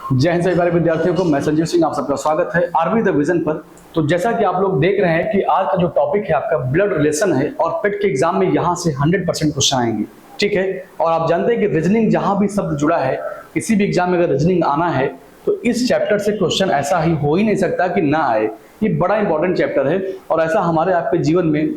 जय हिंद सभी विद्यार्थियों को। मैं संजीव सिंह, आप सबका स्वागत है आरबी द विजन पर। तो जैसा कि आप लोग देख रहे हैं कि आज का जो टॉपिक है आपका ब्लड रिलेशन है और पेट के एग्जाम में यहाँ से 100% क्वेश्चन आएंगे, ठीक है। और आप जानते हैं कि रीजनिंग जहाँ भी शब्द जुड़ा है, किसी भी एग्जाम में अगर रीजनिंग आना है तो इस चैप्टर से क्वेश्चन ऐसा ही हो ही नहीं सकता कि ना आए। ये बड़ा इंपॉर्टेंट चैप्टर है और ऐसा हमारे आपके जीवन में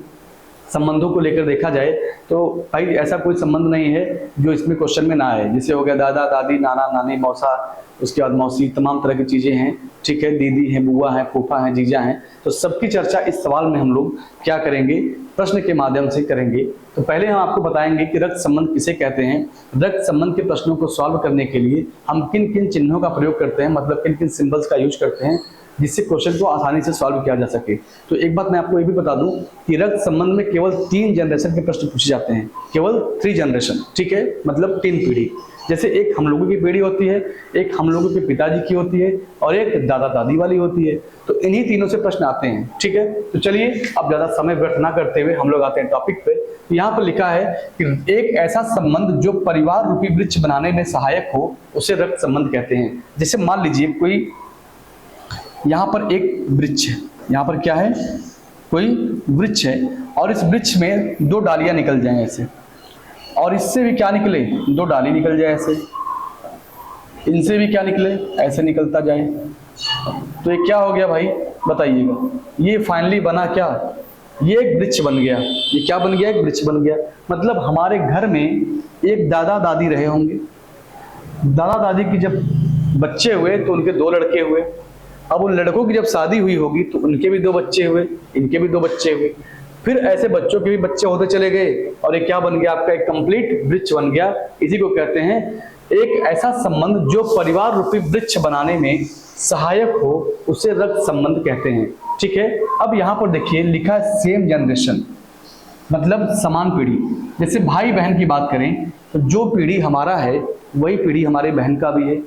संबंधों को लेकर देखा जाए तो भाई ऐसा कोई संबंध नहीं है जो इसमें क्वेश्चन में ना आए। जैसे हो गया दादा दादी, नाना नानी, मौसा, उसके बाद मौसी, तमाम तरह की चीजें हैं, ठीक है। दीदी है, बुआ है, फूफा है, जीजा हैं। तो सबकी चर्चा इस सवाल में हम लोग क्या करेंगे, प्रश्न के माध्यम से करेंगे। तो पहले हम आपको बताएंगे कि रक्त संबंध किसे कहते हैं। रक्त संबंध के प्रश्नों को सॉल्व करने के लिए हम किन किन चिन्हों का प्रयोग करते हैं, मतलब किन किन सिंबल्स का यूज करते हैं जिससे क्वेश्चन को आसानी से सॉल्व किया जा सके। तो एक बात मैं आपको ये भी बता दूं कि रक्त संबंध में केवल 3 जनरेशन के प्रश्न पूछे जाते हैं, केवल 3 जनरेशन, ठीक है, मतलब 3 पीढ़ी। जैसे एक हम लोगों की पीढ़ी होती है, एक हम लोगों के पिताजी की होती है और एक दादा दादी वाली होती है। तो इन्हीं तीनों से प्रश्न आते हैं, ठीक है। तो चलिए अब ज्यादा समय व्यर्थ ना करते हुए हम लोग आते हैं टॉपिक पे। यहाँ पर लिखा है कि एक ऐसा संबंध जो परिवार रूपी वृक्ष बनाने में सहायक हो उसे रक्त संबंध कहते हैं। जैसे मान लीजिए कोई यहाँ पर एक वृक्ष है, यहाँ पर क्या है, कोई वृक्ष है और इस वृक्ष में 2 डालियां निकल जाएं ऐसे, और इससे भी क्या निकले, 2 डाली निकल जाए ऐसे, इनसे भी क्या निकले, ऐसे निकलता जाए। तो ये क्या हो गया भाई, बताइएगा। ये फाइनली बना क्या, ये एक वृक्ष बन गया। ये क्या बन गया, एक वृक्ष बन गया। मतलब हमारे घर में एक दादा दादी रहे होंगे। दादा दादी की जब बच्चे हुए तो उनके 2 लड़के हुए। अब उन लड़कों की जब शादी हुई होगी तो उनके भी 2 बच्चे हुए, इनके भी 2 बच्चे हुए। फिर ऐसे बच्चों के भी बच्चे होते चले गए और ये क्या बन गया, आपका एक कंप्लीट वृक्ष बन गया। इसी को कहते हैं एक ऐसा संबंध जो परिवार रूपी वृक्ष बनाने में सहायक हो उसे रक्त संबंध कहते हैं, ठीक है। अब यहाँ पर देखिए लिखा है सेम जनरेशन, मतलब समान पीढ़ी। जैसे भाई बहन की बात करें तो जो पीढ़ी हमारा है वही पीढ़ी हमारे बहन का भी है।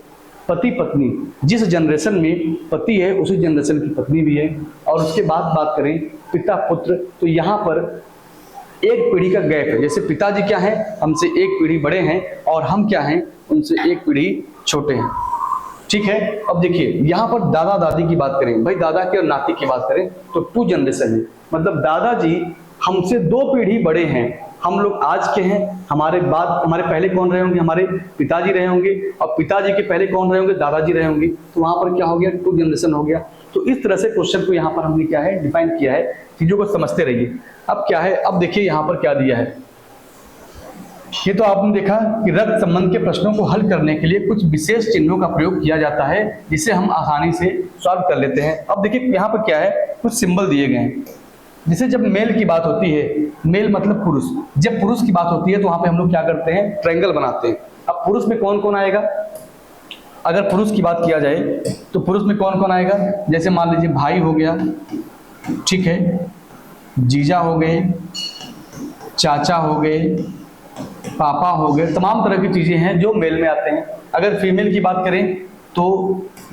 पति पत्नी, जिस जनरेशन में पति है उसी जनरेशन की पत्नी भी है। और उसके बाद बात करें पिता पुत्र, तो यहाँ पर एक पीढ़ी का गैप है। जैसे पिताजी क्या है, हमसे एक पीढ़ी बड़े हैं और हम क्या हैं, उनसे एक पीढ़ी छोटे हैं, ठीक है। अब देखिए यहाँ पर दादा दादी की बात करें, भाई दादा की और नाती की बात करें तो 2 जनरेशन है। मतलब दादाजी हमसे 2 पीढ़ी बड़े हैं, हम लोग आज के हैं, हमारे बाद हमारे पहले कौन रहे होंगे, हमारे पिताजी रहे होंगे, और पिताजी के पहले कौन रहे होंगे, दादाजी रहे होंगे। तो वहां पर क्या हो गया, 2 जनरेशन हो गया। तो इस तरह से क्वेश्चन को यहाँ पर हमने क्या है, डिफाइन किया है। चीजों को समझते रहिए। अब क्या है, अब देखिए यहाँ पर क्या दिया है। ये तो आपने देखा कि रक्त संबंध के प्रश्नों को हल करने के लिए कुछ विशेष चिन्हों का प्रयोग किया जाता है जिसे हम आसानी से सॉल्व कर लेते हैं। अब देखिए यहाँ पर क्या है, कुछ सिंबल दिए गए हैं। जैसे जब मेल की बात होती है, मेल मतलब पुरुष, जब पुरुष की बात होती है तो वहां पे हम लोग क्या करते हैं, ट्रायंगल बनाते हैं। अब पुरुष में कौन कौन आएगा, अगर पुरुष की बात किया जाए तो पुरुष में कौन कौन आएगा। जैसे मान लीजिए भाई हो गया, ठीक है, जीजा हो गए, चाचा हो गए, पापा हो गए, तमाम तरह की चीजें हैं जो मेल में आते हैं। अगर फीमेल की बात करें तो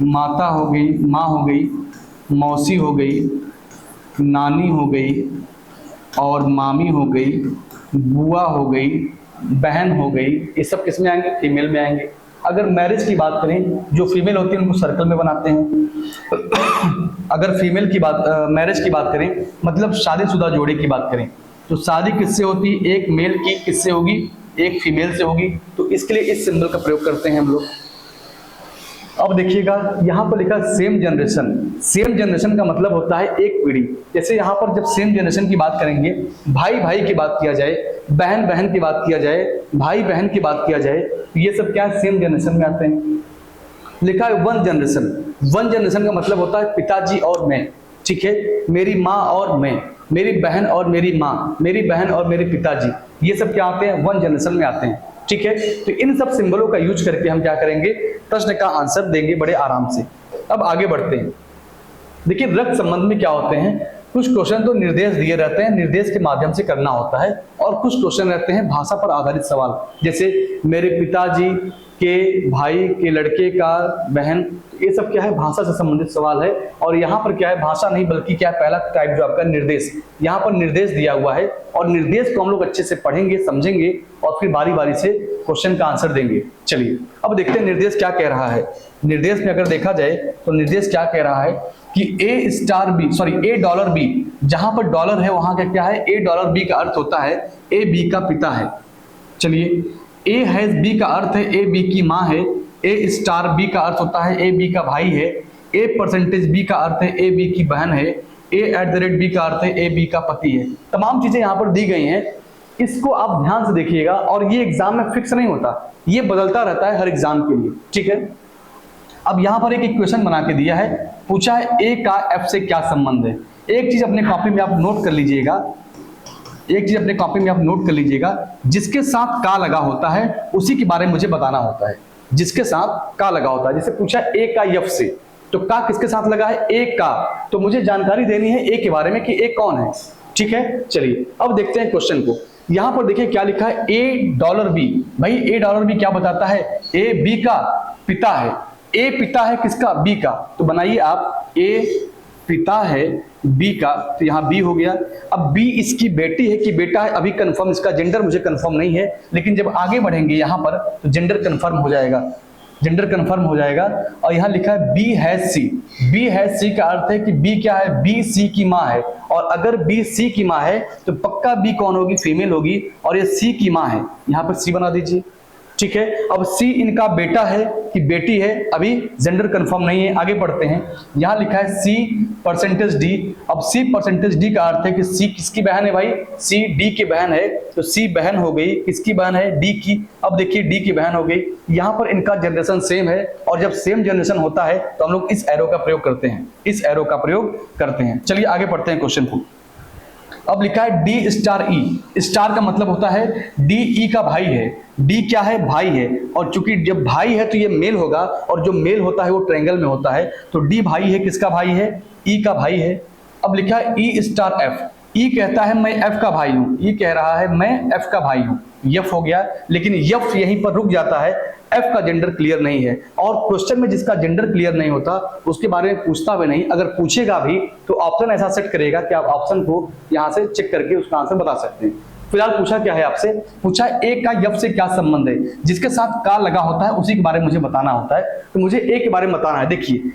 माता हो गई, माँ हो गई, मौसी हो गई, नानी हो गई और मामी हो गई, बुआ हो गई, बहन हो गई। ये सब किस में आएंगे, फीमेल में आएंगे। अगर मैरिज की बात करें, जो फीमेल होती है उनको सर्कल में बनाते हैं। अगर फीमेल की बात मैरिज की बात करें, मतलब शादीशुदा जोड़ी की बात करें, तो शादी किससे होती है, एक मेल की किससे होगी, एक फीमेल से होगी। तो इसके लिए इस सिंबल का प्रयोग करते हैं हम लोग। अब देखिएगा यहाँ पर लिखा सेम जनरेशन। सेम जनरेशन का मतलब होता है एक पीढ़ी। जैसे यहाँ पर जब सेम जनरेशन की बात करेंगे, भाई भाई की बात किया जाए, बहन बहन की बात किया जाए, भाई बहन की बात किया जाए, तो ये सब क्या है, सेम जनरेशन में आते हैं। लिखा है 1 जनरेशन। 1 जनरेशन का मतलब होता है पिताजी और मैं, ठीक है, मेरी माँ और मैं, मेरी बहन और मेरी माँ, मेरी बहन और मेरे पिताजी, ये सब क्या आते हैं, 1 जनरेशन में आते हैं, ठीक है। तो इन सब सिंबलों का यूज करके हम क्या करेंगे, प्रश्न का आंसर देंगे बड़े आराम से। अब आगे बढ़ते हैं। देखिए रक्त संबंध में क्या होते हैं, कुछ क्वेश्चन तो निर्देश दिए रहते हैं, निर्देश के माध्यम से करना होता है, और कुछ क्वेश्चन रहते हैं भाषा पर आधारित सवाल। जैसे मेरे पिताजी के भाई के लड़के का बहन, ये सब क्या है, भाषा से संबंधित सवाल है। और यहाँ पर क्या है, भाषा नहीं बल्कि क्या है, पहला टाइप जो आपका निर्देश, यहाँ पर निर्देश दिया हुआ है और निर्देश को हम लोग अच्छे से पढ़ेंगे, समझेंगे और फिर बारी बारी से क्वेश्चन का आंसर देंगे। चलिए अब देखते हैं निर्देश क्या कह रहा है। निर्देश में अगर देखा जाए तो निर्देश क्या कह रहा है कि ए डॉलर बी, जहां पर डॉलर है वहां का क्या है, ए डॉलर बी का अर्थ होता है ए बी का पिता है। चलिए ए है बी का अर्थ है ए बी की माँ है, ए स्टार बी का अर्थ होता है ए बी का भाई है, ए परसेंटेज बी का अर्थ है ए बी की बहन है, ए@ बी का अर्थ है ए बी का पति है। तमाम चीजें यहाँ पर दी गई हैं, इसको आप ध्यान से देखिएगा। और ये एग्जाम में फिक्स नहीं होता, ये बदलता रहता है हर एग्जाम के लिए, ठीक है। अब यहाँ पर एक इक्वेशन बना के दिया है, पूछा है ए का एफ से क्या संबंध है। एक चीज अपने कॉपी में आप नोट कर लीजिएगा, एक चीज अपने कॉपी में आप नोट कर लीजिएगा, जिसके साथ का लगा होता है उसी के बारे में मुझे बताना होता है। जिसके साथ का लगा होता है, जैसे पूछा ए का एफ से, तो का किसके साथ लगा है, ए का, तो मुझे जानकारी देनी है ए के बारे में कि ए कौन है, ठीक है। चलिए अब देखते हैं क्वेश्चन को। यहां पर देखिए क्या लिखा है, $B। भाई $B क्या बताता है, ए बी का पिता है। ए पिता है किसका, बी का, तो बनाइए आप ए पिता है बी का, तो यहाँ बी हो गया। अब बी इसकी बेटी है कि बेटा है, अभी कंफर्म, इसका जेंडर मुझे कंफर्म नहीं है, लेकिन जब आगे बढ़ेंगे यहाँ पर तो जेंडर कंफर्म हो जाएगा, जेंडर कंफर्म हो जाएगा। और यहाँ लिखा है B has C. B has C का अर्थ है कि बी क्या है, बी सी की माँ है, और अगर बी सी की माँ है तो पक्का बी कौन होगी, फीमेल होगी, और ये सी की माँ है, यहाँ पर सी बना दीजिए, ठीक है। अब सी इनका बेटा है कि बेटी है, अभी जेंडर कंफर्म नहीं है, आगे बढ़ते हैं। यहाँ लिखा है सी परसेंटेज डी। अब सी परसेंटेज डी का अर्थ है कि सी किसकी बहन है भाई, सी डी की बहन है, तो सी बहन हो गई, किसकी बहन है, डी की। अब देखिए डी की बहन हो गई। यहाँ पर इनका जनरेशन सेम है, और जब सेम जनरेशन होता है तो हम लोग इस एरो का प्रयोग करते हैं, इस एरो का प्रयोग करते हैं। चलिए आगे बढ़ते हैं क्वेश्चन को। अब लिखा है डी स्टार ई। स्टार का मतलब होता है डी ई का भाई है, डी क्या है, भाई है, और चूंकि जब भाई है तो ये मेल होगा, और जो मेल होता है वो ट्रायंगल में होता है, तो डी भाई है, किसका भाई है, ई का भाई है। अब लिखा है ई स्टार एफ। ई कहता है मैं एफ का भाई हूं, ई कह रहा है मैं एफ का भाई हूं, यफ हो गया, लेकिन यफ यहीं पर रुक जाता है, एफ का जेंडर क्लियर नहीं है। और क्वेश्चन में जिसका जेंडर क्लियर नहीं होता उसके बारे में पूछता भी नहीं, अगर पूछेगा भी तो ऑप्शन ऐसा सेट करेगा कि आप ऑप्शन को यहां से चेक करके उसका आंसर बता सकते हैं। फिलहाल पूछा क्या है आपसे, पूछा ए का यफ से क्या संबंध है, जिसके साथ का लगा होता है उसी के बारे में मुझे बताना होता है, तो मुझे ए के बारे में बताना है। देखिए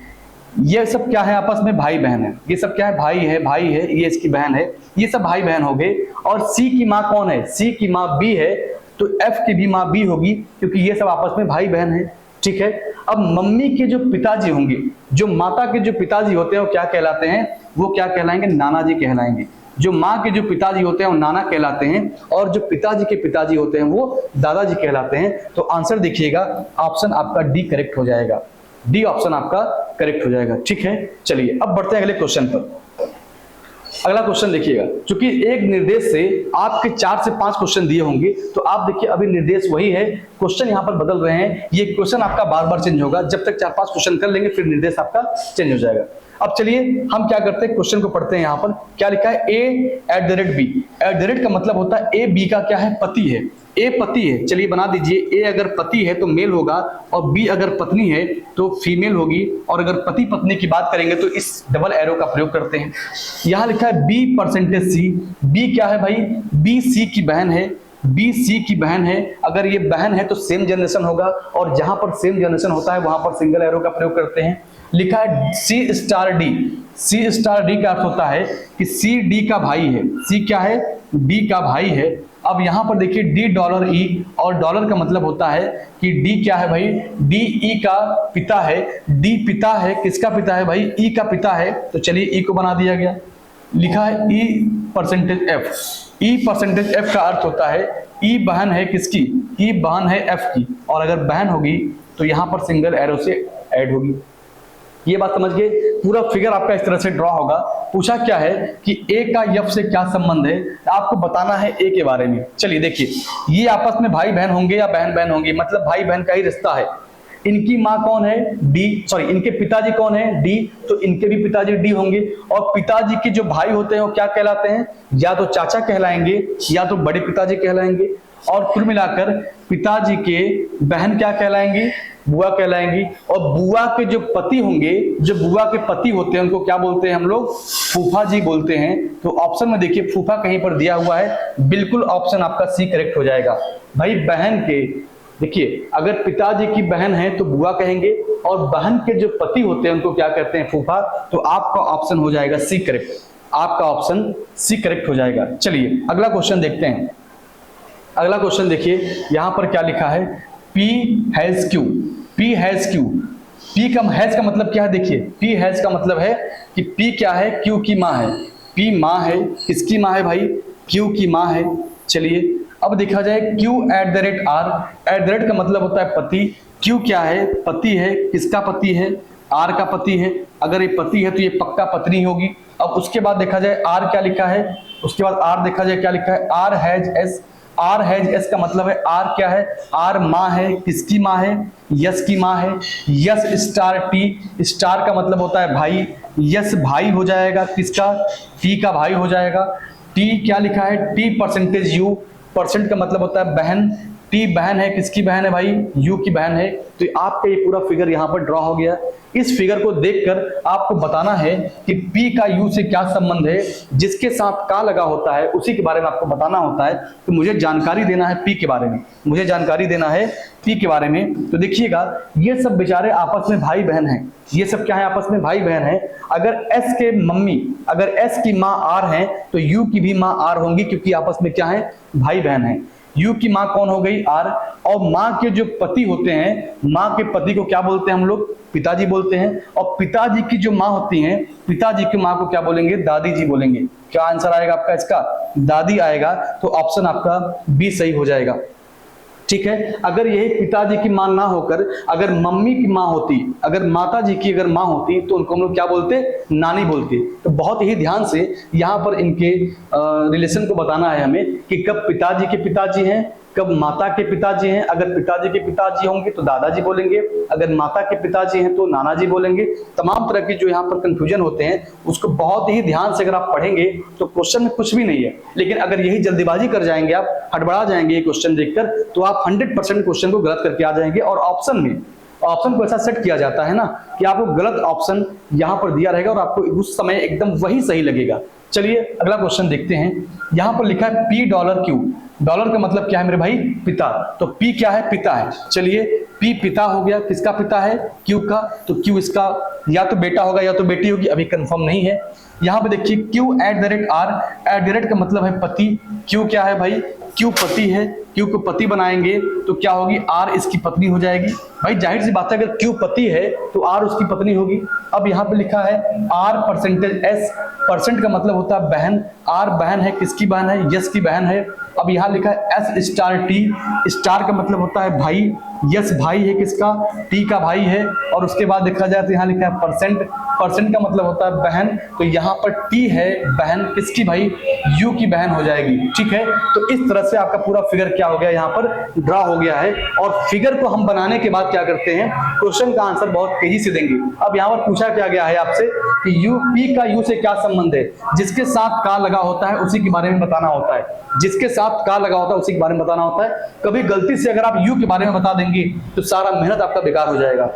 ये सब क्या है, आपस में भाई बहन है, ये सब क्या है, भाई है, ये इसकी बहन है, ये सब भाई बहन हो गए। और सी की माँ कौन है, सी की माँ बी है, तो एफ की भी माँ बी होगी, क्योंकि ये सब आपस में भाई बहन है, ठीक है। अब मम्मी के जो पिताजी होंगे, जो माता के जो पिताजी होते हैं वो क्या कहलाते हैं, वो क्या कहलाएंगे, नाना जी कहलाएंगे। जो माँ के जो पिताजी होते हैं वो नाना कहलाते हैं, और जो पिताजी के पिताजी होते हैं वो दादाजी कहलाते हैं। तो आंसर देखिएगा, ऑप्शन आपका डी करेक्ट हो जाएगा, डी ऑप्शन आपका करेक्ट हो जाएगा, ठीक है। चलिए अब बढ़ते हैं अगले क्वेश्चन पर। अगला क्वेश्चन देखिएगा, क्योंकि एक निर्देश से आपके 4 से 5 क्वेश्चन दिए होंगे, तो आप देखिए अभी निर्देश वही है, क्वेश्चन यहाँ पर बदल रहे हैं, ये क्वेश्चन आपका बार बार चेंज होगा, जब तक 4-5 क्वेश्चन कर लेंगे फिर निर्देश आपका चेंज हो जाएगा। अब चलिए हम क्या करते हैं, क्वेश्चन को पढ़ते हैं। यहाँ पर क्या लिखा है, A@B। एट का मतलब होता है ए बी का क्या है, पति है, ए पति है। चलिए बना दीजिए, ए अगर पति है तो मेल होगा, और बी अगर पत्नी है तो फीमेल होगी, और अगर पति पत्नी की बात करेंगे तो इस डबल एरो का प्रयोग करते हैं। यहाँ लिखा है बी परसेंटेज सी। बी क्या है भाई, बी सी की बहन है, बी सी की बहन है, अगर ये बहन है तो सेम जनरेशन होगा, और जहां पर सेम जनरेशन होता है वहां पर सिंगल एरो का प्रयोग करते हैं। लिखा है सी स्टार डी। सी स्टार डी का अर्थ होता है कि सी डी का भाई है, सी क्या है, डी का भाई है। अब यहां पर देखिए डी डॉलर ई, और डॉलर का मतलब होता है कि डी क्या है भाई, डी ई का पिता है, डी पिता है, किसका पिता है भाई, ई का पिता है, तो चलिए ई को बना दिया गया। लिखा है ई परसेंटेज एफ। ई परसेंटेज एफ का अर्थ होता है ई बहन है किसकी, ई बहन है एफ की, और अगर बहन होगी तो यहां पर सिंगल एरो से ऐड होगी। ये बात समझ गए, पूरा फिगर आपका इस तरह से ड्रॉ होगा। पूछा क्या है कि ए का यफ से क्या संबंध है, आपको बताना है ए के बारे में। चलिए देखिए, ये आपस में भाई बहन होंगे या बहन बहन होंगी, मतलब भाई बहन का ही रिश्ता है। इनकी माँ कौन है, डी, सॉरी इनके पिताजी कौन है, डी, तो इनके भी पिताजी डी होंगे। और पिताजी के जो भाई होते हैं वो क्या कहलाते हैं, या तो चाचा कहलाएंगे या तो बड़े पिताजी कहलाएंगे। और कुल मिलाकर पिताजी के बहन क्या कहलाएंगी, बुआ कहलाएंगी। और बुआ के जो पति होंगे, जो बुआ के पति होते हैं उनको क्या बोलते हैं हम लोग, फूफा जी बोलते हैं। तो ऑप्शन में देखिए फूफा कहीं पर दिया हुआ है, बिल्कुल ऑप्शन आपका सी करेक्ट हो जाएगा। भाई बहन के देखिए, अगर पिताजी की बहन है तो बुआ कहेंगे, और बहन के जो पति होते हैं उनको क्या कहते हैं, फूफा। तो आपका ऑप्शन हो जाएगा सी करेक्ट, आपका ऑप्शन सी करेक्ट हो जाएगा। चलिए अगला क्वेश्चन देखते हैं। अगला क्वेश्चन देखिए, यहां पर क्या लिखा है, P has Q, P has Q। P का हैज का मतलब क्या है, देखिए P हैज का मतलब है कि P क्या है, Q की माँ है। P माँ है, किसकी माँ है भाई, Q की माँ है। चलिए अब देखा जाए Q at the rate R, eight the rate का मतलब होता है पति। Q क्या है, पति है, किसका पति है, R का पति है। अगर ये पति है तो ये पक्का पत्नी होगी। अब उसके बाद देखा जाए R क्या लिखा है, उसके बाद R देखा जाए क्या लिखा है, R has S। R has S का मतलब है R क्या है, R माँ है, किसकी माँ है, यस की माँ है। यस स्टार T, स्टार का मतलब होता है भाई, यस भाई हो जाएगा, किसका, T का भाई हो जाएगा। T क्या लिखा है, T परसेंटेज U, परसेंट का मतलब होता है बहन। T बहन है, किसकी बहन है भाई, U की बहन है। तो आपका ये पूरा फिगर यहाँ पर ड्रॉ हो गया। इस फिगर को देखकर आपको बताना है कि P का U से क्या संबंध है, जिसके साथ का लगा होता है उसी के बारे में आपको बताना होता है। तो मुझे जानकारी देना है P के बारे में, मुझे जानकारी देना है P के बारे में। तो देखिएगा, ये सब बेचारे आपस में भाई बहन हैं, ये सब क्या है, आपस में भाई बहन है। अगर S के मम्मी, अगर S की माँ R है तो U की भी माँ R होंगी, क्योंकि आपस में क्या है, भाई बहन है। U की माँ कौन हो गई, R। और माँ के जो पति होते हैं, माँ के पति को क्या बोलते हैं हम लोग, पिताजी बोलते हैं। और पिताजी की जो माँ होती हैं, पिताजी की माँ को क्या बोलेंगे, दादी जी बोलेंगे। क्या आंसर आएगा आपका इसका, दादी आएगा। तो ऑप्शन आपका बी सही हो जाएगा। ठीक है, अगर यही पिताजी की माँ ना होकर अगर मम्मी की माँ होती, अगर माता जी की अगर माँ होती, तो उनको हम लोग क्या बोलते, नानी बोलते। तो बहुत ही ध्यान से यहाँ पर इनके रिलेशन को बताना है हमें कि कब पिताजी के पिताजी हैं, कब माता के पिताजी हैं। अगर पिताजी के पिताजी होंगे तो दादाजी बोलेंगे, अगर माता के पिताजी हैं तो नाना जी बोलेंगे। तमाम तरह की जो यहाँ पर कंफ्यूजन होते हैं उसको बहुत ही ध्यान से अगर आप पढ़ेंगे तो क्वेश्चन में कुछ भी नहीं है। लेकिन अगर यही जल्दीबाजी कर जाएंगे, आप हड़बड़ा जाएंगे ये क्वेश्चन देखकर, तो आप 100% क्वेश्चन को गलत करके आ जाएंगे। और ऑप्शन को ऐसा सेट किया जाता है ना कि आपको गलत ऑप्शन यहाँ पर दिया रहेगा और आपको उस समय एकदम वही सही लगेगा। चलिए अगला क्वेश्चन देखते हैं। यहाँ पर लिखा है P डॉलर Q। डॉलर का मतलब क्या है मेरे भाई, पिता। तो P क्या है, पिता है। चलिए P पिता हो गया, किसका पिता है, Q का। तो Q इसका या तो बेटा होगा या तो बेटी होगी, अभी कंफर्म नहीं है। यहाँ पे देखिए Q at the rate R, eight the rate का मतलब है पति। Q क्या है भाई, Q पति है। Q को पति बनाएंगे तो क्या होगी, R इसकी पत्नी हो जाएगी। भाई जाहिर सी बात है, अगर Q पति है तो R उसकी पत्नी होगी। अब यहाँ पे लिखा है R परसेंटेज S, परसेंट का मतलब होता है बहन। R बहन है, किसकी बहन है, यस की बहन है। अब यहाँ लिखा है S स्टार T, स्टार का मतलब होता है भाई। यस भाई है, किसका, T का भाई है। और उसके बाद देखा जाए तो यहाँ लिखा है परसेंट, परसेंट का मतलब होता है बहन। तो यहाँ पर T है बहन, किसकी भाई, U की बहन हो जाएगी। ठीक है, तो इस तरह से आपका पूरा फिगर क्या हो गया, यहाँ पर ड्रा हो गया है। और फिगर को हम बनाने के बाद क्या करते हैं, क्वेश्चन का आंसर बहुत तेजी से देंगे। अब यहाँ पर पूछा क्या गया है आपसे कि P का U से क्या संबंध है, जिसके साथ का लगा होता है उसी के बारे में बताना होता है, जिसके साथ का लगा होता है उसी के बारे में बताना होता है। कभी गलती से अगर आप U के बारे में बता देंगे तो सारा मेहनत आपका बेकार हो जाएगा।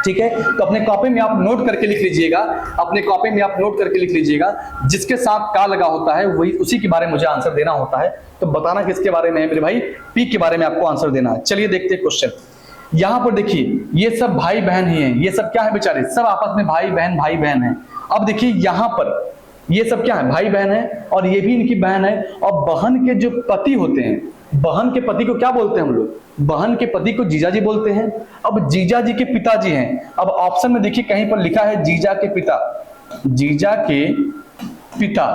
ठीक है, तो अपने कॉपी में आप नोट करके लिख लीजिएगा, अपने कॉपी में आप नोट करके लिख लीजिएगा, जिसके साथ का लगा होता है वही उसी के बारे में मुझे आंसर देना होता है। तो बताना किसके बारे में है मेरे भाई, P के बारे में आपको आंसर देना है। चलिए देखते हैं क्वेश्चन। यहाँ पर देखिए ये सब भाई बहन ही हैं, ये सब क्या है बेचारे, सब आपस में भाई बहन है। अब देखिए यहाँ पर ये सब क्या है, भाई बहन है, और ये भी इनकी बहन है। और बहन के जो पति होते हैं, बहन के पति को क्या बोलते हैं हम लोग, बहन के पति को जीजा जी बोलते हैं। अब जीजा जी के पिताजी हैं। अब ऑप्शन में देखिए कहीं पर लिखा है जीजा के पिता, जीजा के पिता।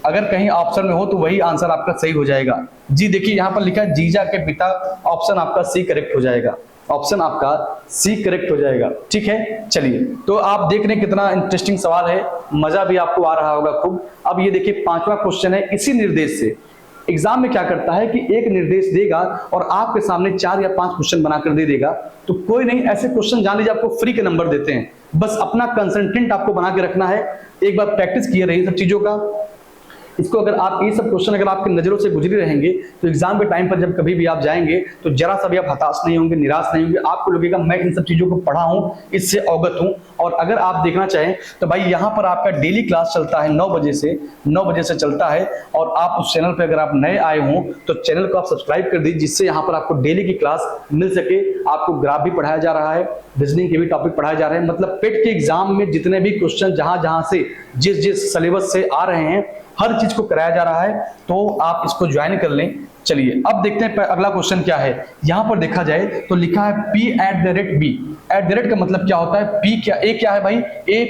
अगर कहीं ऑप्शन में हो तो वही आंसर आपका सही हो जाएगा। जी देखिए यहाँ पर लिखा है जीजा के पिता, ऑप्शन आपका सी करेक्ट हो जाएगा, ऑप्शन आपका सी करेक्ट हो जाएगा। ठीक है, चलिए तो आप देख रहे हैं कितना इंटरेस्टिंग सवाल है, मजा भी आपको आ रहा होगा खूब। अब ये देखिए 5वां क्वेश्चन है। इसी निर्देश से एग्जाम में क्या करता है कि एक निर्देश देगा और आपके सामने 4 या 5 क्वेश्चन बनाकर दे देगा। तो कोई नहीं, ऐसे क्वेश्चन जान लीजिए आपको फ्री के नंबर देते हैं, बस अपना कंसंट्रेंट आपको बना के रखना है। एक बार प्रैक्टिस किए रहिए सब चीजों का। इसको अगर आप ये सब क्वेश्चन अगर आपकी नजरों से गुजरी रहेंगे तो एग्जाम के टाइम पर जब कभी भी आप जाएंगे तो जरा सा भी आप हताश नहीं होंगे, निराश नहीं होंगे। आपको लगेगा मैं इन सब चीजों को पढ़ा हूं, इससे अवगत हूं। और अगर आप देखना चाहें तो भाई यहाँ पर आपका डेली क्लास चलता है 9 बजे से चलता है। और आप उस चैनल पर अगर आप नए आए हों तो चैनल को आप सब्सक्राइब कर दीजिए, जिससे यहाँ पर आपको डेली की क्लास मिल सके। आपको ग्राफ भी पढ़ाया जा रहा है, रीजनिंग के भी टॉपिक पढ़ाए जा रहे हैं। मतलब पेट के एग्जाम में जितने भी क्वेश्चन जहां से जिस सिलेबस से आ रहे हैं हर चीज को कराया जा रहा है, तो आप इसको ज्वाइन कर लें। चलिए अब देखते हैं अगला क्वेश्चन क्या है। यहां पर देखा जाए तो लिखा है p@b। एट द रेट का मतलब क्या होता है? p क्या, a क्या है भाई? a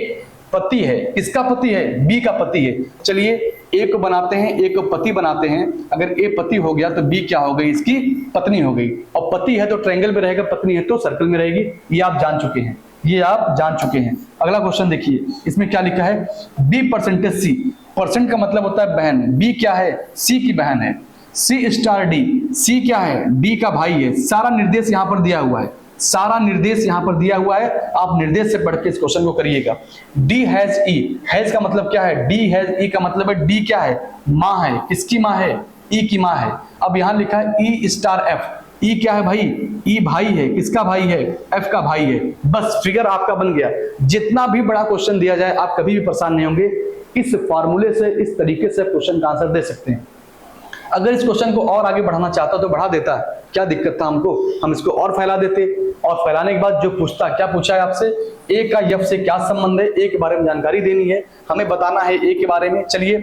पति है। किसका पति है? b का पति है। चलिए a को बनाते हैं, a को पति बनाते हैं। अगर a पति हो गया तो b क्या हो गई? इसकी पत्नी हो गई। और पति है तो ट्रायंगल में रहेगा, पत्नी है तो सर्कल में रहेगी। ये आप जान चुके हैं, ये आप जान चुके हैं। अगला क्वेश्चन देखिए, इसमें क्या लिखा है? b%c। परसेंट का मतलब होता है बहन, b क्या है? c की बहन है। C*D, c क्या है? d का भाई है। सारा निर्देश यहाँ पर दिया हुआ है, सारा निर्देश यहाँ पर दिया हुआ है। आप निर्देश से पढ़ के इस क्वेश्चन को करिएगा। D has E, हैज का मतलब क्या है? D has E का मतलब है D क्या है? माँ है। किसकी माँ है? E की माँ है। अब यहाँ लिखा है E*F। E क्या है भाई? E भाई है। किसका भाई है? F का भाई है। बस फिगर आपका बन गया। जितना भी बड़ा क्वेश्चन दिया जाए आप कभी भी परेशान नहीं होंगे। इस फॉर्मूले से, इस तरीके से क्वेश्चन का आंसर दे सकते हैं। अगर इस क्वेश्चन को और आगे बढ़ाना चाहता तो बढ़ा देता है, क्या दिक्कत था हमको? हम इसको और फैला देते, और फैलाने के बाद जो पूछता, क्या पूछा है आपसे? ए का एफ से क्या संबंध है? ए के बारे में जानकारी देनी है, हमें बताना है ए के बारे में। चलिए,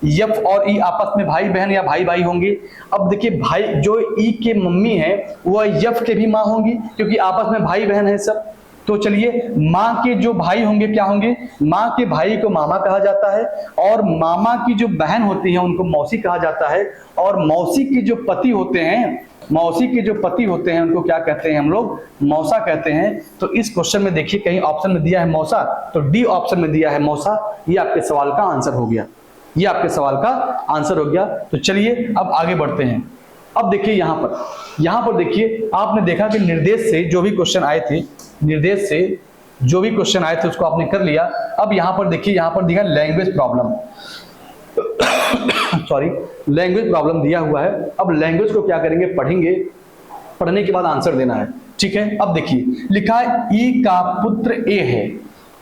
एफ और ई आपस में भाई बहन या भाई भाई होंगे। अब देखिए, भाई जो ई के मम्मी है वह एफ के भी माँ होंगी, क्योंकि आपस में भाई बहन है सब। तो चलिए, माँ के जो भाई होंगे क्या होंगे? माँ के भाई को मामा कहा जाता है, और मामा की जो बहन होती है उनको मौसी कहा जाता है। और मौसी के जो पति होते हैं, मौसी के जो पति होते हैं उनको क्या कहते हैं हम लोग? मौसा कहते हैं। तो इस क्वेश्चन में देखिए कहीं ऑप्शन में दिया है मौसा, तो डी ऑप्शन में दिया है मौसा। ये आपके सवाल का आंसर हो गया, ये आपके सवाल का आंसर हो गया। तो चलिए अब आगे बढ़ते हैं। अब देखिए यहाँ पर देखिए, आपने देखा कि निर्देश से जो भी क्वेश्चन आए थे, निर्देश से जो भी क्वेश्चन आए थे उसको आपने कर लिया। अब यहाँ पर देखिए, यहाँ पर दिखा language problem sorry, language problem दिया हुआ है। अब लैंग्वेज को क्या करेंगे? पढ़ेंगे, पढ़ने के बाद आंसर देना है, ठीक है। अब देखिए, लिखा है ई का पुत्र ए है।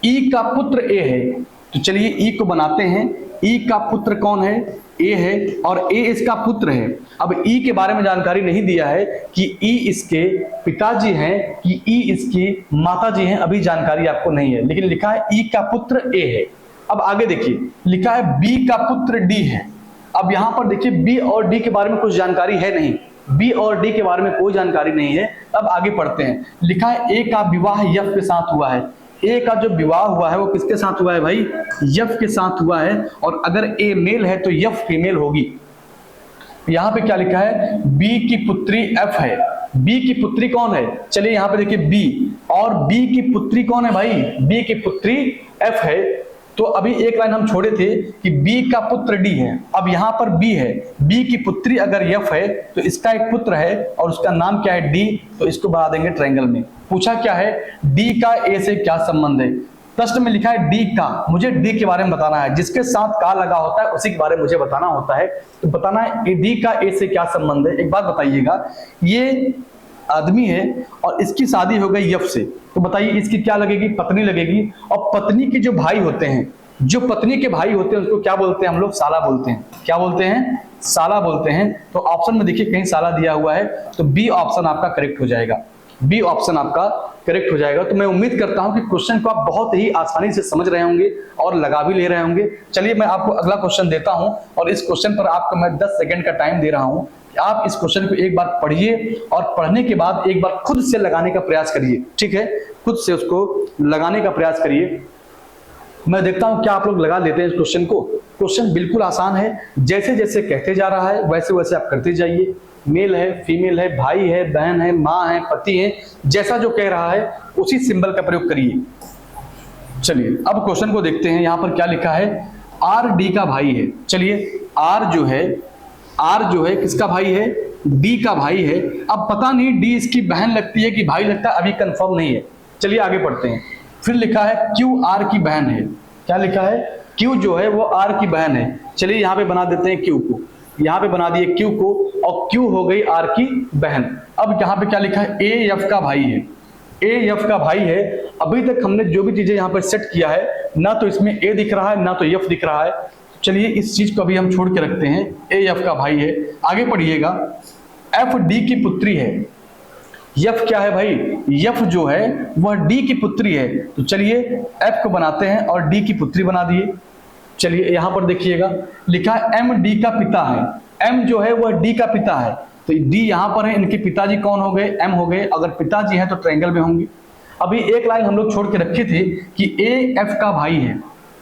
ई का पुत्र ए है, तो चलिए ई को बनाते हैं। ई का पुत्र कौन है? ए है, और ए इसका पुत्र है। अब ई के बारे में जानकारी नहीं दिया है कि ई इसके पिताजी हैं कि ई इसकी माताजी हैं, अभी जानकारी आपको नहीं है, लेकिन लिखा है ई का पुत्र ए है। अब आगे देखिए, लिखा है बी का पुत्र डी है। अब यहां पर देखिए, बी और डी के बारे में कुछ जानकारी है नहीं, बी और डी के बारे में कोई जानकारी नहीं है। अब आगे पढ़ते हैं। लिखा है ए का विवाह यफ के साथ हुआ है। ए का जो विवाह हुआ है वो किसके साथ हुआ है भाई? यफ के साथ हुआ है। और अगर ए मेल है तो यफ फीमेल होगी। यहां पे क्या लिखा है? बी की पुत्री एफ है। बी की पुत्री कौन है? चलिए यहां पे देखिए बी, और बी की पुत्री कौन है भाई? बी की पुत्री एफ है। तो अभी एक लाइन हम छोड़े थे कि बी का पुत्र डी है। अब यहां पर बी है, बी की पुत्री अगर एफ है तो इसका एक पुत्र है और उसका नाम क्या है? डी। तो इसको बना देंगे ट्रायंगल में। पूछा क्या है? डी का ए से क्या संबंध है? प्रश्न में लिखा है डी का, मुझे डी के बारे में बताना है। जिसके साथ का लगा होता है उसी के बारे में मुझे बताना होता है। तो बताना है डी का ए से क्या संबंध है। एक बात बताइएगा, ये आदमी है और इसकी शादी हो गई यफ से, तो बताइए इसकी क्या लगेगी? पत्नी लगेगी। और पत्नी के जो भाई होते हैं, जो पत्नी के भाई होते हैं उसको क्या बोलते हैं हम लोग? साला बोलते हैं। क्या बोलते हैं? साला बोलते हैं। तो ऑप्शन में देखिए कहीं साला दिया हुआ है, तो बी ऑप्शन आपका करेक्ट हो जाएगा। बी ऑप्शन आपका करेक्ट हो जाएगा। तो मैं उम्मीद करता हूं कि क्वेश्चन को आप बहुत ही आसानी से समझ रहे होंगे और लगा भी ले रहे होंगे। चलिए मैं आपको अगला क्वेश्चन देता हूं, और इस क्वेश्चन पर आपको मैं 10 सेकंड का टाइम दे रहा हूं। आप इस क्वेश्चन को एक बार पढ़िए और पढ़ने के बाद एक बार खुद से लगाने का प्रयास करिए, ठीक है? खुद से उसको लगाने का प्रयास करिए। मैं देखता हूं क्या आप लोग लगा लेते हैं इस क्वेश्चन को। क्वेश्चन बिल्कुल आसान है, जैसे जैसे कहते जा रहा है वैसे वैसे आप करते जाइए। मेल है, फीमेल है, भाई है, बहन है, माँ है, पति है, जैसा जो कह रहा है उसी सिंबल का प्रयोग करिए। चलिए अब क्वेश्चन को देखते हैं। यहां पर क्या लिखा है? आर डी का भाई है। चलिए आर जो है किसका भाई है? डी का भाई है। अब पता नहीं डी इसकी बहन लगती है कि भाई लगता है, अभी कंफर्म नहीं है। चलिए आगे पढ़ते हैं। फिर लिखा है क्यू आर की बहन है। क्या लिखा है? Q जो है वो R की बहन है। चलिए यहाँ पे बना देते हैं Q को, यहाँ पे बना दिए Q को, और Q हो गई R की बहन। अब यहाँ पे क्या लिखा है, A F का भाई है, A F का भाई है। अभी तक हमने जो भी चीजें यहाँ पर सेट किया है, ना तो इसमें A दिख रहा है ना तो F दिख रहा है। चलिए इस चीज को अभी हम छोड़ के रखते हैं, A F का भाई है। आगे पढ़िएगा, F D की पुत्री है। F क्या है भाई, F जो है वह D की पुत्री है। तो चलिए F को बनाते हैं और D की पुत्री बना दिए। चलिए यहां पर देखिएगा लिखा है M D का पिता है, M जो है वह D का पिता है। तो D यहां पर है, इनके पिताजी कौन हो गए, M हो गए। अगर पिताजी है तो ट्रायंगल में होंगे। अभी एक लाइन हम लोग छोड़ के रखे थे कि A F का भाई है,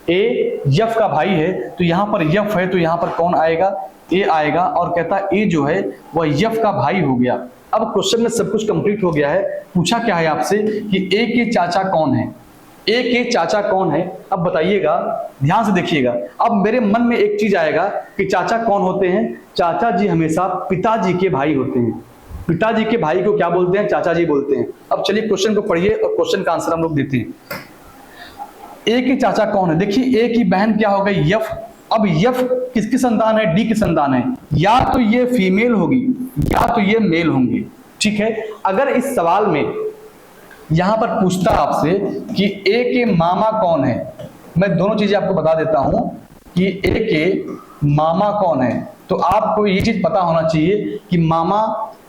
A F का भाई है। तो यहां पर F है तो यहां पर कौन आएगा, A आएगा। और कहता A जो है वह F का भाई हो गया। अब क्वेश्चन में सब कुछ कंप्लीट हो गया है। पूछा क्या है आपसे कि A के चाचा कौन है, A के चाचा कौन है। अब बताइएगा, ध्यान से देखिएगा। अब मेरे मन में एक चीज आएगा कि चाचा कौन होते हैं। चाचा जी हमेशा पिताजी के भाई होते हैं। पिताजी के भाई को क्या बोलते हैं, चाचा जी बोलते हैं। अब चलिए क्वेश्चन को पढ़िए और क्वेश्चन का आंसर हम लोग देते हैं। A के चाचा कौन है, देखिए A की बहन क्या हो गई, F। अब F किसकी संतान है, D की संतान है। या तो ये फीमेल होगी या तो ये मेल होंगे, ठीक है। अगर इस सवाल में यहां पर पूछता आपसे कि A के मामा कौन है, मैं दोनों चीजें आपको बता देता हूं कि A के मामा कौन है। तो आपको ये चीज पता होना चाहिए कि मामा,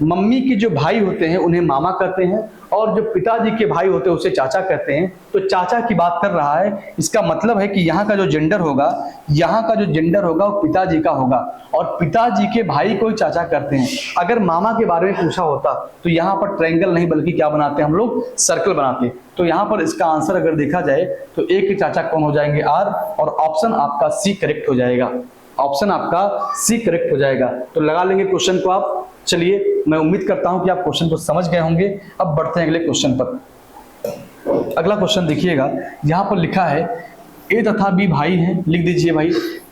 मम्मी के जो भाई होते हैं उन्हें मामा कहते हैं, और जो पिताजी के भाई होते हैं उसे चाचा कहते हैं। तो चाचा की बात कर रहा है, इसका मतलब है कि यहाँ का जो जेंडर होगा, यहाँ का जो जेंडर होगा वो पिताजी का होगा, और पिताजी के भाई को ही चाचा करते हैं। अगर मामा के बारे में पूछा होता तो यहाँ पर ट्रायंगल नहीं बल्कि क्या बनाते हैं हम लोग, सर्कल बनाते। तो यहाँ पर इसका आंसर अगर देखा जाए तो A के चाचा कौन हो जाएंगे, R, और ऑप्शन आपका C करेक्ट हो जाएगा। ऑप्शन आपका C करेक्ट हो जाएगा। तो लगा लेंगे क्वेश्चन को आप। चलिए मैं उम्मीद करता हूं कि आप क्वेश्चन को समझ गए होंगे। अब बढ़ते हैं अगले क्वेश्चन पर। अगला क्वेश्चन देखिएगा, यहां पर लिखा है A तथा B भाई हैं। लिख दीजिए भाई,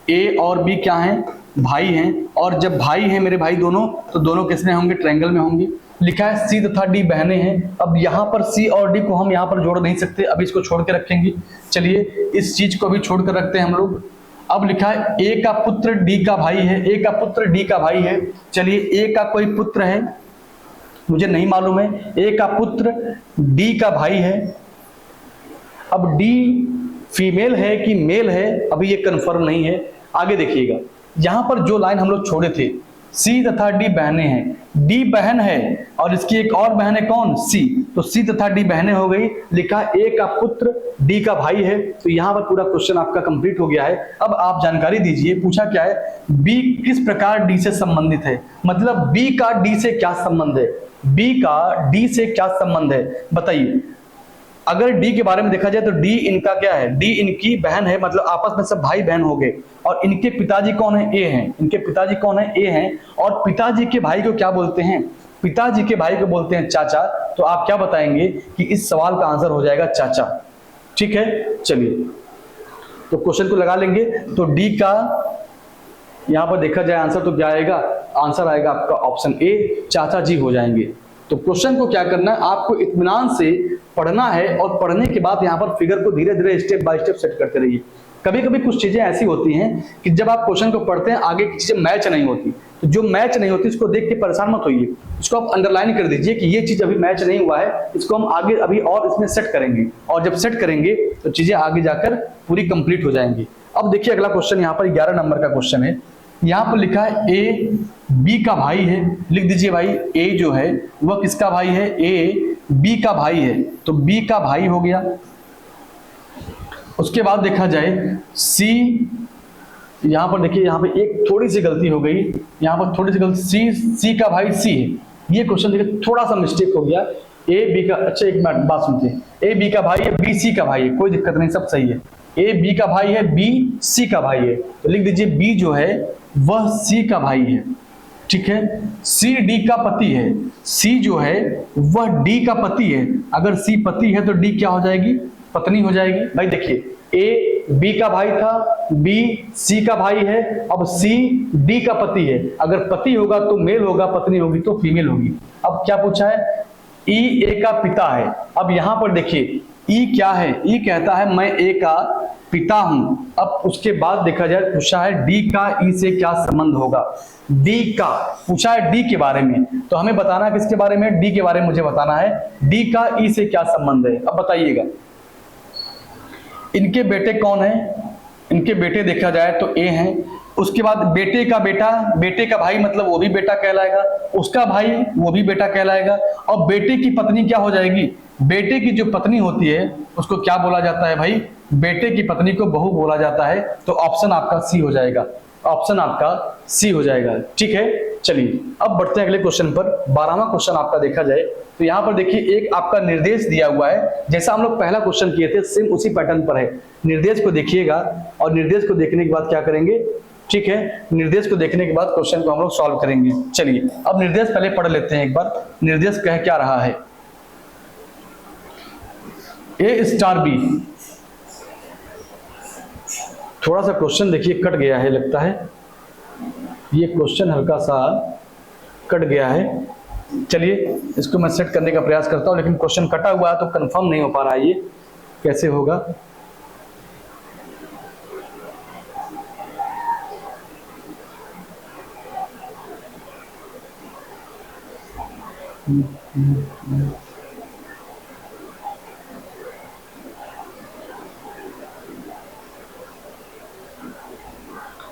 A और B क्या हैं, भाई हैं। और जब भाई हैं मेरे भाई दोनों, तो दोनों किसमें होंगे, ट्रायंगल में होंगे। लिखा है C तथा D बहनें हैं। अब यहाँ पर C और D को हम यहाँ पर जोड़ नहीं सकते, अभी इसको छोड़ के रखेंगे। चलिए इस चीज को भी छोड़ कर रखते हैं हम लोग। अब लिखा है A का पुत्र D का भाई है, A का पुत्र D का भाई है। चलिए A का कोई पुत्र है, मुझे नहीं मालूम है, A का पुत्र D का भाई है। अब D फीमेल है कि मेल है, अभी ये कंफर्म नहीं है। आगे देखिएगा, यहां पर जो लाइन हम लोग छोड़े थे, C तथा D बहनें हैं। D बहन है और इसकी एक और बहन है कौन, C। तो C तथा D बहनें हो गई। लिखा A का पुत्र D का भाई है। तो यहाँ पर पूरा क्वेश्चन आपका कंप्लीट हो गया है। अब आप जानकारी दीजिए, पूछा क्या है, B किस प्रकार D से संबंधित है। मतलब B का D से क्या संबंध है, B का D से क्या संबंध है, बताइए। अगर D के बारे में देखा जाए तो D इनका क्या है, D इनकी बहन है, मतलब आपस में सब भाई बहन हो गए। और इनके पिताजी कौन है, A हैं। इनके पिताजी कौन है, A हैं। और पिताजी के भाई को क्या बोलते हैं, पिताजी के भाई को बोलते हैं चाचा। तो आप क्या बताएंगे कि इस सवाल का आंसर हो जाएगा चाचा, ठीक है। चलिए तो क्वेश्चन को लगा लेंगे। तो D का यहां पर देखा जाए आंसर तो क्या आएगा, आंसर आएगा आपका ऑप्शन A, चाचा जी हो जाएंगे। तो क्वेश्चन को क्या करना है, आपको इत्मीनान से पढ़ना है, और पढ़ने के बाद यहाँ पर फिगर को धीरे धीरे स्टेप बाय स्टेप सेट करते रहिए। कभी कभी कुछ चीजें ऐसी होती हैं कि जब आप क्वेश्चन को पढ़ते हैं आगे की चीजें मैच नहीं होती, तो जो मैच नहीं होती इसको देख के परेशान मत होइए, इसको आप अंडरलाइन कर दीजिए कि ये चीज अभी मैच नहीं हुआ है, इसको हम आगे अभी और इसमें सेट करेंगे, और जब सेट करेंगे तो चीजें आगे जाकर पूरी कंप्लीट हो जाएंगी। अब देखिए अगला क्वेश्चन, यहाँ पर 11 नंबर का क्वेश्चन है। यहाँ पर लिखा है A B का भाई है। लिख दीजिए भाई, A जो है वह किसका भाई है, A B का भाई है। तो B का भाई हो गया। उसके बाद देखा जाए C, यहाँ पर देखिए, यहाँ पे एक थोड़ी सी गलती हो गई, यहाँ पर थोड़ी सी गलती, C का भाई C है। ये क्वेश्चन देखिए थोड़ा सा मिस्टेक हो गया, A B का, अच्छा एक मिनट बात सुनते हैं, A B का भाई है, B C का भाई है, कोई दिक्कत नहीं, सब सही है। A B का भाई है, B C का भाई है। तो लिख दीजिए B जो है वह C का भाई है, ठीक है। C D का पति है, C जो है वह D का पति है। अगर C पति है तो D क्या हो जाएगी, पत्नी हो जाएगी। भाई देखिए A B का भाई था, B C का भाई है, अब C D का पति है। अगर पति होगा तो मेल होगा, पत्नी होगी तो फीमेल होगी। अब क्या पूछा है, E A का पिता है। अब यहां पर देखिए ई क्या है? ई कहता है मैं ए का पिता हूं। अब उसके बाद देखा जाए, पूछा है डी का ई से क्या संबंध होगा। डी का पूछा है डी के बारे में, तो हमें बताना है किसके बारे में? डी के बारे में मुझे बताना है। डी का ई से क्या संबंध है, अब बताइएगा। इनके बेटे कौन है? इनके बेटे देखा जाए तो ए हैं। उसके बाद बेटे का बेटा, बेटे का भाई मतलब वो भी बेटा कहलाएगा, उसका भाई वो भी बेटा कहलाएगा। और बेटे की पत्नी क्या हो जाएगी? बेटे की जो पत्नी होती है उसको क्या बोला जाता है भाई? बेटे की पत्नी को बहू बोला जाता है। तो ऑप्शन आपका सी हो जाएगा, ऑप्शन आपका सी हो जाएगा। ठीक है, चलिए अब बढ़ते हैं अगले क्वेश्चन पर। 12वां क्वेश्चन आपका देखा जाए तो यहाँ पर देखिए एक आपका निर्देश दिया हुआ है, जैसा हम लोग पहला क्वेश्चन किए थे सेम उसी पैटर्न पर है। निर्देश को देखिएगा और निर्देश को देखने के बाद क्या करेंगे? ठीक है, निर्देश को देखने के बाद क्वेश्चन को हम लोग सॉल्व करेंगे। चलिए अब निर्देश पहले पढ़ लेते हैं एक बार। निर्देश कह क्या रहा है? ए स्टार बी। थोड़ा सा क्वेश्चन देखिए कट गया है, लगता है ये क्वेश्चन हल्का सा कट गया है। चलिए इसको मैं सेट करने का प्रयास करता हूं, लेकिन क्वेश्चन कटा हुआ है तो कंफर्म नहीं हो पा रहा है ये कैसे होगा।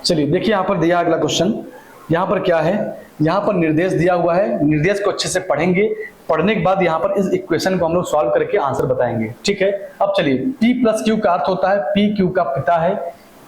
चलिए देखिए यहां पर दिया अगला क्वेश्चन। यहां पर क्या है? यहां पर निर्देश दिया हुआ है। निर्देश को अच्छे से पढ़ेंगे, पढ़ने के बाद यहां पर इस इक्वेशन को हम लोग सॉल्व करके आंसर बताएंगे। ठीक है, अब चलिए P प्लस क्यू का अर्थ होता है P क्यू का पिता है,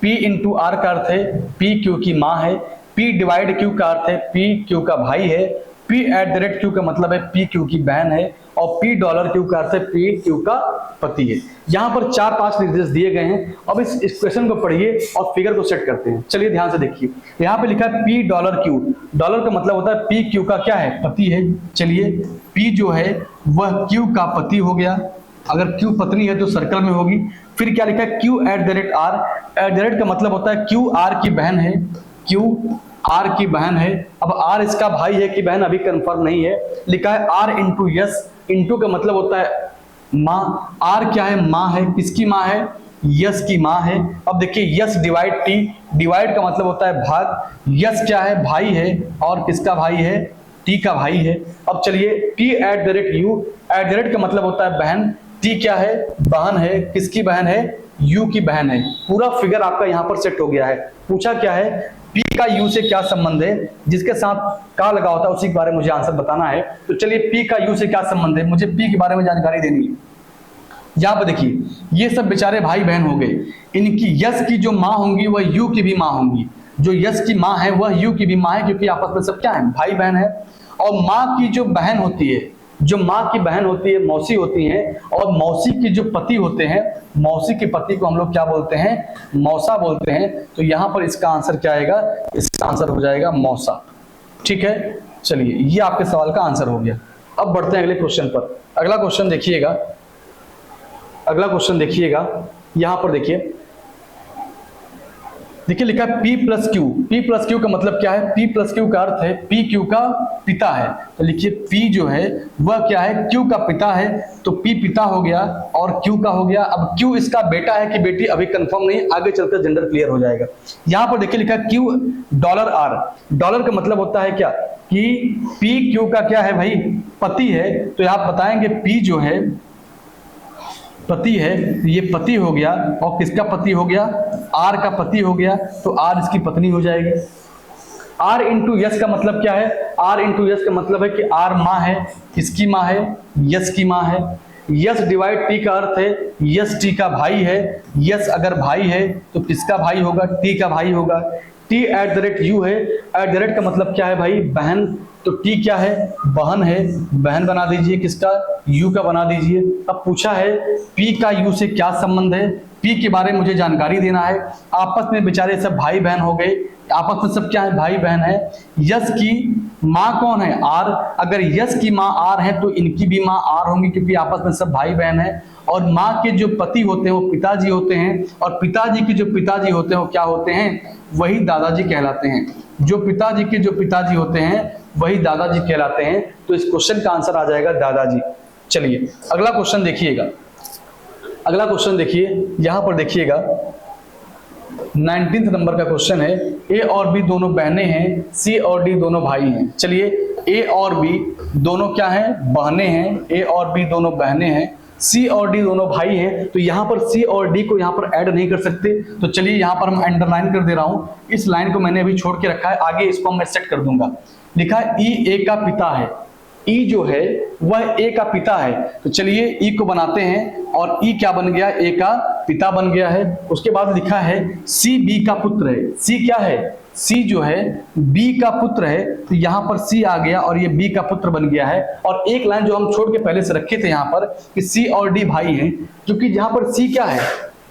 P इंटू आर का अर्थ है P क्यू की माँ है, P डिवाइड क्यू का अर्थ है P क्यू का भाई है, P eight the rate Q का मतलब है P क्यू की बहन है, और P डॉलर क्यू का अर्थ है P क्यू का पति है। यहाँ पर 4-5 निर्देश दिए गए हैं। अब इस इक्वेशन को पढ़िए और फिगर को सेट करते हैं। चलिए ध्यान से देखिए, यहाँ पे लिखा है P डॉलर क्यू। डॉलर का मतलब होता है P क्यू का क्या है? पति है। चलिए P जो है वह Q का पति हो गया। अगर Q पत्नी है तो सर्कल में होगी। फिर क्या लिखा है? Q at the rate R. At the rate का मतलब होता है Q R की बहन है, Q R की बहन है। अब R इसका भाई है कि बहन अभी कंफर्म नहीं है। लिखा है R इंटू यस। इंटू का मतलब होता है माँ। R क्या है? माँ है। किसकी माँ है? यस की माँ है। अब देखिए यस डिवाइड टी। डिवाइड का मतलब होता है भाग। यस क्या है? भाई है। और किसका भाई है? टी का भाई है। अब चलिए T eight the rate you. Eight the rate का मतलब होता है बहन। T क्या है? बहन है। किसकी बहन है? यू की बहन है। पूरा फिगर आपका यहाँ पर सेट हो गया है। पूछा क्या है? P का U से क्या संबंध है? जिसके साथ का लगा होता है उसी के बारे में मुझे आंसर बताना है। तो चलिए P का U से क्या संबंध है, मुझे P के बारे में जानकारी देनी है। यहाँ पर देखिए ये सब बेचारे भाई बहन हो गए। इनकी यस की जो माँ होंगी वह यू की भी माँ होंगी। जो यस की माँ है वह यू की भी माँ है, क्योंकि आपस में सब क्या है? भाई बहन है। और माँ की जो बहन होती है, जो माँ की बहन होती है, मौसी होती है। और मौसी की जो पति होते हैं, मौसी के पति को हम लोग क्या बोलते हैं? मौसा बोलते हैं। तो यहाँ पर इसका आंसर क्या आएगा? इसका आंसर हो जाएगा मौसा। ठीक है, चलिए ये आपके सवाल का आंसर हो गया। अब बढ़ते हैं अगले क्वेश्चन पर। अगला क्वेश्चन देखिएगा, अगला क्वेश्चन देखिएगा। यहां पर देखिए लिखा है P plus Q. P plus Q का मतलब क्या है? P प्लस क्यू का अर्थ है P क्यू का पिता है। तो लिखिए P जो है वह क्या है? Q का पिता है। तो P पिता हो गया और Q का हो गया। अब Q इसका बेटा है कि बेटी अभी कंफर्म नहीं, आगे चलकर जेंडर क्लियर हो जाएगा। यहां पर देखिए लिखा है Q डॉलर R। डॉलर का मतलब होता है क्या? कि P Q का क्या है भाई? पति है। तो आप बताएंगे P जो है पति है, ये पति हो गया। और किसका पति हो गया? आर का पति हो गया। तो आर इसकी पत्नी हो जाएगी। आर इंटू यस का मतलब क्या है? आर इंटू यस का मतलब है कि आर माँ है। किसकी माँ है? यस की माँ है। यस डिवाइड टी का अर्थ है यस टी का भाई है। यस अगर भाई है तो किसका भाई होगा? टी का भाई होगा। T eight the rate you है। एट द रेट का मतलब क्या है भाई? बहन। तो टी क्या है? बहन है। बहन बना दीजिए, किसका? यू का बना दीजिए। अब पूछा है पी का यू से क्या संबंध है? पी के बारे में मुझे जानकारी देना है। आपस में बेचारे सब भाई बहन हो गए, आपस में सब क्या है? भाई बहन है। यस की माँ कौन है? आर। अगर यस की माँ आर है तो इनकी भी माँ आर होंगी, क्योंकि आपस में सब भाई बहन है। और माँ के जो पति होते हैं वो पिताजी होते हैं, और पिताजी के जो पिताजी होते हैं वो क्या होते हैं? वही दादाजी कहलाते हैं। जो पिताजी के जो पिताजी होते हैं वही दादाजी कहलाते हैं। तो इस क्वेश्चन का आंसर आ जाएगा दादाजी। चलिए अगला क्वेश्चन देखिएगा। अगला क्वेश्चन देखिए, यहां पर देखिएगा 19 नंबर का क्वेश्चन है। ए और बी दोनों बहनें हैं, सी और डी दोनों भाई हैं। चलिए, ए और बी दोनों क्या हैं? बहनें हैं। ए और बी दोनों बहनें हैं, सी और डी दोनों भाई हैं। तो यहाँ पर सी और डी को यहाँ पर ऐड नहीं कर सकते, तो चलिए यहाँ पर हम अंडरलाइन कर दे रहा हूँ। इस लाइन को मैंने अभी छोड़ के रखा है, आगे इसको मैं सेट कर दूंगा। लिखा ई ए का पिता है। ई जो है वह ए का पिता है, तो चलिए ई को बनाते हैं और ई क्या बन गया? ए का पिता बन गया है। उसके बाद लिखा है सी बी का पुत्र है। सी क्या है? सी जो है बी का पुत्र है, तो यहाँ पर सी आ गया और ये बी का पुत्र बन गया है। और एक लाइन जो हम छोड़ के पहले से रखे थे यहाँ पर कि सी और डी भाई हैं, क्योंकि यहाँ पर सी क्या है?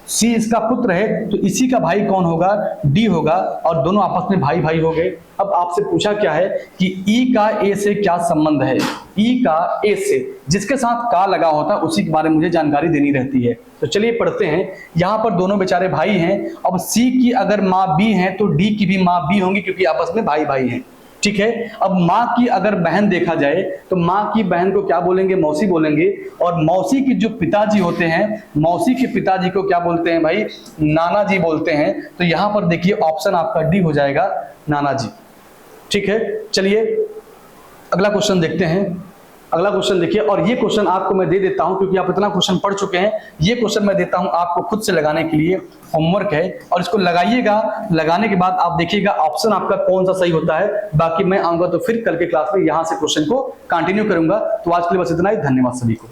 सी इसका पुत्र है, तो इसी का भाई कौन होगा? डी होगा, और दोनों आपस में भाई भाई हो गए। अब आपसे पूछा क्या है कि ई का ए से क्या संबंध है? ई का ए से जिसके साथ का लगा होता है उसी के बारे में मुझे जानकारी देनी रहती है। तो चलिए पढ़ते हैं। यहाँ पर दोनों बेचारे भाई हैं। अब सी की अगर माँ बी है तो डी की भी माँ बी होंगी, क्योंकि आपस में भाई भाई हैं। ठीक है। अब माँ की अगर बहन देखा जाए तो माँ की बहन को क्या बोलेंगे? मौसी बोलेंगे। और मौसी के जो पिताजी होते हैं, मौसी के पिताजी को क्या बोलते हैं भाई? नाना जी बोलते हैं। तो यहाँ पर देखिए ऑप्शन आपका डी हो जाएगा, नाना जी। ठीक है, चलिए अगला क्वेश्चन देखते हैं। अगला क्वेश्चन देखिए, और ये क्वेश्चन आपको मैं दे देता हूं क्योंकि आप इतना क्वेश्चन पढ़ चुके हैं। ये क्वेश्चन मैं देता हूं आपको खुद से लगाने के लिए, होमवर्क है, और इसको लगाइएगा। लगाने के बाद आप देखिएगा ऑप्शन आपका कौन सा सही होता है। बाकी मैं आऊंगा तो फिर कल के क्लास में यहां से क्वेश्चन को कंटिन्यू करूंगा। तो आज के लिए बस इतना ही। धन्यवाद सभी को।